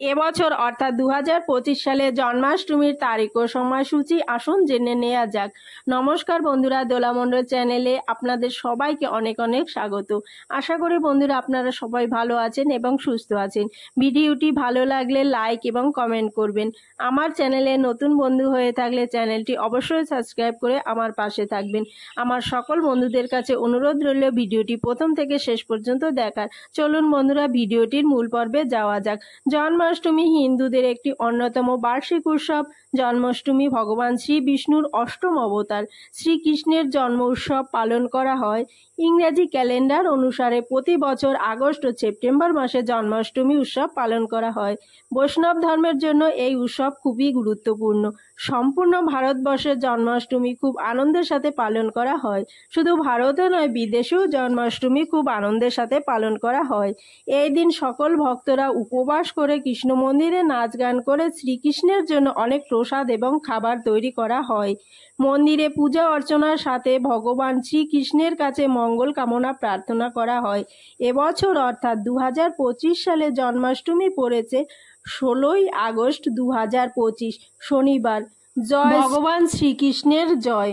এবছর অর্থাৎ 2025 সালে জন্মাষ্টমীর তারিখ ও সময়সূচি আসুন জেনে নেওয়া যাক। নমস্কার বন্ধুরা, দোলামণ্ডল চ্যানেলে আপনাদের সবাইকে অনেক অনেক স্বাগত। আশা করি বন্ধুরা আপনারা সবাই ভালো আছেন এবং সুস্থ আছেন। ভিডিওটি ভালো লাগলে লাইক এবং কমেন্ট করবেন। আমার চ্যানেলে নতুন বন্ধু হয়ে থাকলে চ্যানেলটি অবশ্যই সাবস্ক্রাইব করে আমার পাশে থাকবেন। আমার সকল বন্ধুদের কাছে অনুরোধ রইল ভিডিওটি প্রথম থেকে শেষ পর্যন্ত দেখার। চলুন বন্ধুরা ভিডিওটির মূল পর্বে যাওয়া যাক। জন্মাষ্টমী হিন্দুদের একটি অন্যতম বার্ষিক উৎসব। জন্মাষ্টমী ভগবান শ্রী বিষ্ণুর অষ্টম অবতার শ্রীকৃষ্ণের জন্ম উৎসব পালন করা হয়। ইংরেজি ক্যালেন্ডার অনুসারে প্রতি বছর আগস্ট ও সেপ্টেম্বর মাসে জন্মাষ্টমী উৎসব পালন করা হয়। বৈষ্ণব ধর্মের জন্য এই উৎসব খুবই গুরুত্বপূর্ণ। সম্পূর্ণ ভারতবর্ষে জন্মাষ্টমী খুব আনন্দের সাথে পালন করা হয়। শুধু ভারতে নয়, বিদেশেও জন্মাষ্টমী খুব আনন্দের সাথে পালন করা হয়। এই দিন সকল ভক্তরা উপবাস করে কৃষ্ণ মন্দিরে নাচ গান করে শ্রীকৃষ্ণের জন্য অনেক প্রসাদ এবং খাবার তৈরি করা হয়। মন্দিরে পূজা অর্চনার সাথে ভগবান শ্রীকৃষ্ণের কাছে মঙ্গল কামনা প্রার্থনা করা হয়। এবছর অর্থাৎ 2025 সালে জন্মাষ্টমী পড়েছে 16ই আগস্ট 2025 শনিবার। জয় ভগবান শ্রীকৃষ্ণের জয়।